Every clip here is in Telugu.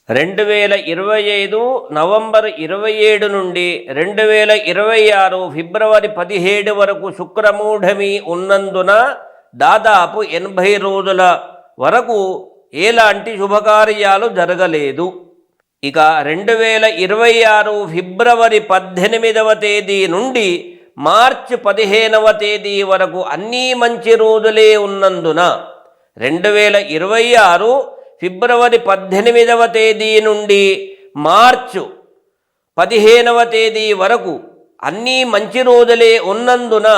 2025 నవంబర్ 27 నుండి 2026 ఫిబ్రవరి 17 వరకు శుక్రమూఢమి ఉన్నందున దాదాపు 80 రోజుల వరకు ఎలాంటి శుభకార్యాలు జరగలేదు. ఇక 2026 ఫిబ్రవరి 18వ తేదీ నుండి మార్చి 15వ తేదీ వరకు అన్నీ మంచి రోజులే ఉన్నందున 2026 ఫిబ్రవరి 18వ తేదీ నుండి మార్చి 15వ తేదీ వరకు అన్నీ మంచి రోజులే ఉన్నందున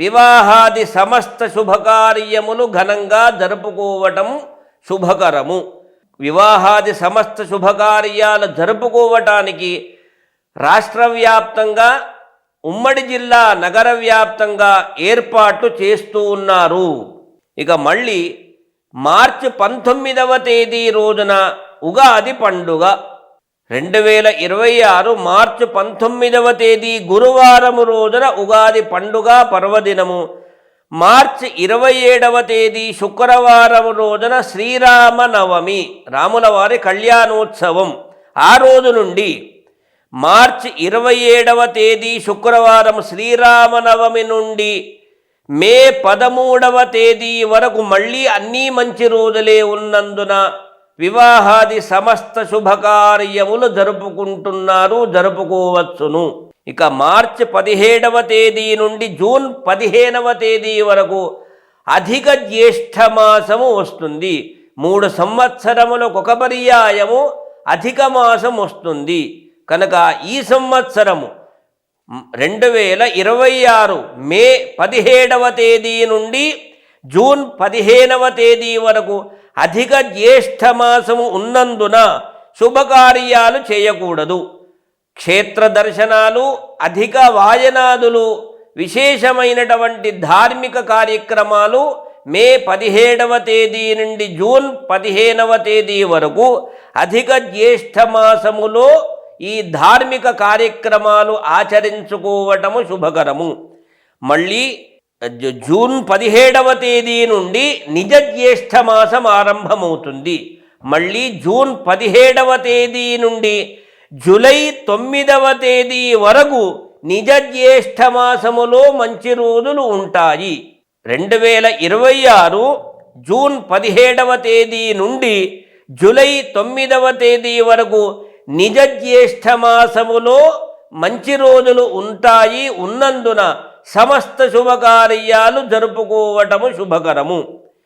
వివాహాది సమస్త శుభకార్యములు ఘనంగా జరుపుకోవటం శుభకరము. వివాహాది సమస్త శుభకార్యాలు జరుపుకోవటానికి రాష్ట్ర వ్యాప్తంగా ఉమ్మడి జిల్లా నగర వ్యాప్తంగా ఏర్పాట్లు చేస్తూ ఉన్నారు. ఇక మళ్ళీ మార్చి 19వ తేదీ రోజున ఉగాది పండుగ. 2026 మార్చి 19వ తేదీ గురువారం రోజున ఉగాది పండుగ పర్వదినము. మార్చి 27వ తేదీ శుక్రవారం రోజున శ్రీరామనవమి, రాముల వారి కళ్యాణోత్సవం. ఆ రోజు నుండి మార్చి 27వ తేదీ శుక్రవారం శ్రీరామనవమి నుండి మే 13వ తేదీ వరకు మళ్ళీ అన్నీ మంచి రోజులే ఉన్నందున వివాహాది సమస్త శుభకార్యములు జరుపుకోవచ్చును. ఇక మార్చి 17వ తేదీ నుండి జూన్ 15వ తేదీ వరకు అధిక జ్యేష్ఠ మాసము వస్తుంది. 3 సంవత్సరములకు ఒక పర్యాయము అధిక మాసం వస్తుంది. కనుక ఈ సంవత్సరము 2026 మే 17వ తేదీ నుండి జూన్ 15వ తేదీ వరకు అధిక జ్యేష్ఠ మాసము ఉన్నందున శుభకార్యాలు చేయకూడదు. క్షేత్ర దర్శనాలు, అధిక వాయనాదులు, విశేషమైనటువంటి ధార్మిక కార్యక్రమాలు మే 17వ తేదీ నుండి జూన్ 15వ తేదీ వరకు అధిక జ్యేష్ఠ మాసములో ఈ ధార్మిక కార్యక్రమాలు ఆచరించుకోవటము శుభకరము. మళ్ళీ జూన్ 17వ తేదీ నుండి నిజ జ్యేష్ఠ మాసం ఆరంభమవుతుంది. మళ్ళీ జూన్ 17వ తేదీ నుండి జూలై 9వ తేదీ వరకు నిజ జ్యేష్ఠ మాసములో మంచి రోజులు ఉంటాయి. 2026 జూన్ 17వ తేదీ నుండి జూలై 9వ తేదీ వరకు నిజ జ్యేష్ఠ మాసములో మంచి రోజులు ఉంటాయి ఉన్నందున సమస్త శుభకార్యాలు జరుపుకోవటము శుభకరము.